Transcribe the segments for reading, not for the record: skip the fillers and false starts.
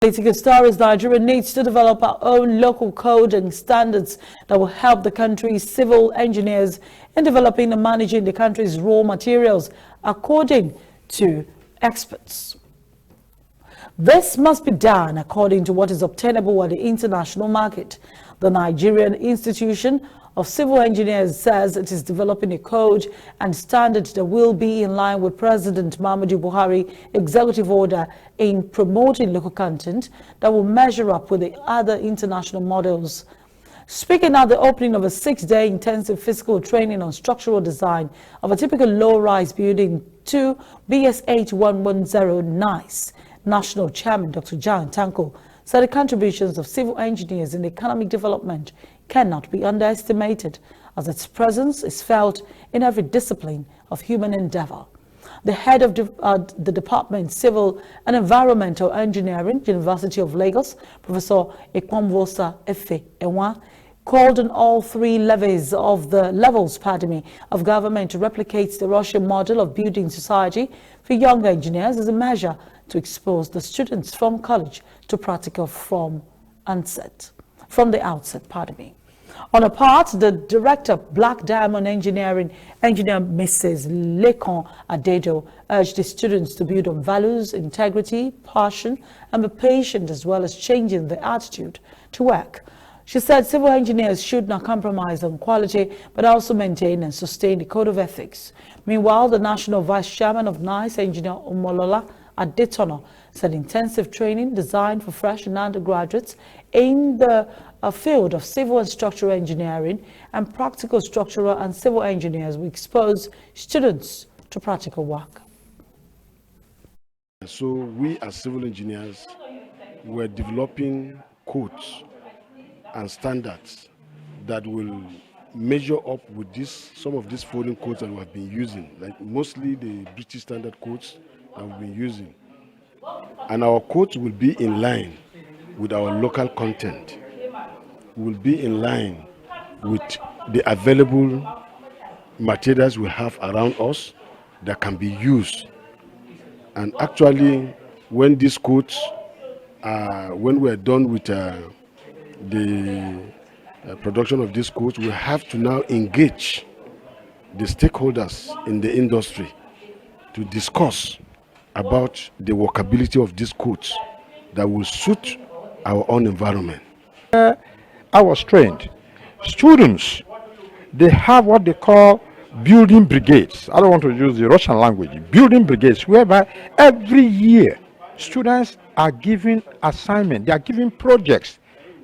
Political stories: Nigeria needs to develop our own local code and standards that will help the country's civil engineers in developing and managing the country's raw materials, according to experts. This must be done according to what is obtainable at the international market. The Nigerian Institution of Civil Engineers says it is developing a code and standards that will be in line with President Muhammadu Buhari's executive order in promoting local content that will measure up with the other international models. Speaking at the opening of a 6-day intensive physical training on structural design of a typical low-rise building 2 BS 8110 NICE, National Chairman Dr. John Tanko said the contributions of civil engineers in economic development cannot be underestimated, as its presence is felt in every discipline of human endeavor. The head of the Department Civil and Environmental Engineering, University of Lagos, Professor Ekwamwosa Efe Enwa, called on all three levels of government to replicate the Russian model of building society for young engineers as a measure to expose the students from college to practical from the outset. On a part, the director of Black Diamond Engineering, Engineer Mrs. Lekon Adedo, urged the students to build on values, integrity, passion, and be patient, as well as changing their attitude to work. She said civil engineers should not compromise on quality, but also maintain and sustain the code of ethics. Meanwhile, the National Vice Chairman of NICE, Engineer Omolola Adetono, said intensive training designed for fresh and undergraduates in the field of civil and structural engineering and practical structural and civil engineers will expose students to practical work. So we as civil engineers were developing codes and standards that will measure up with some of these foreign codes that we have been using, like mostly the British standard codes that we've been using. And our codes will be in line with our local content, will be in line with the available materials we have around us that can be used. And actually, when these codes, when we're done with the production of these codes, we have to now engage the stakeholders in the industry to discuss about the workability of these codes that will suit our own environment. I was trained. Students, they have what they call building brigades. I don't want to use the Russian language. Building brigades, whereby every year students are given assignment, they are given projects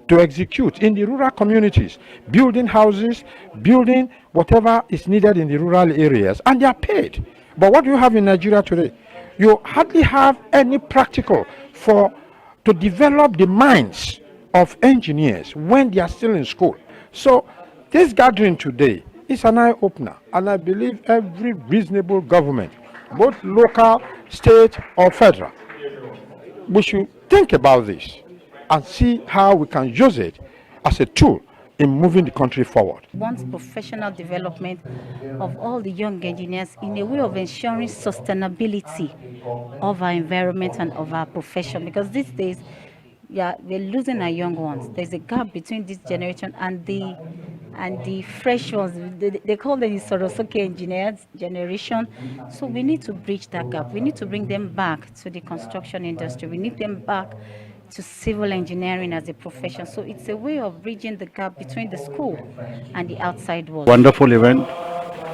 to execute in the rural communities, building houses, building whatever is needed in the rural areas, and they are paid. But what do you have in Nigeria today? You hardly have any practical to develop the minds of engineers when they are still in school. So this gathering today is an eye-opener, and I believe every reasonable government, both local, state or federal, we should think about this and see how we can use it as a tool in moving the country forward. Wants professional development of all the young engineers in a way of ensuring sustainability of our environment and of our profession, because these days we're losing our young ones. There's a gap between this generation and the fresh ones. They call them the Sorosoke engineers generation. So we need to bridge that gap. We need to bring them back to the construction industry. We need them back to civil engineering as a profession. So it's a way of bridging the gap between the school and the outside world. Wonderful event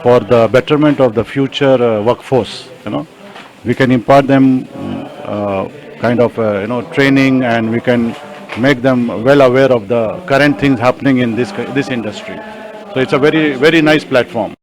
for the betterment of the future workforce. We can impart them training, and we can make them well aware of the current things happening in this industry. So it's a very, very nice platform.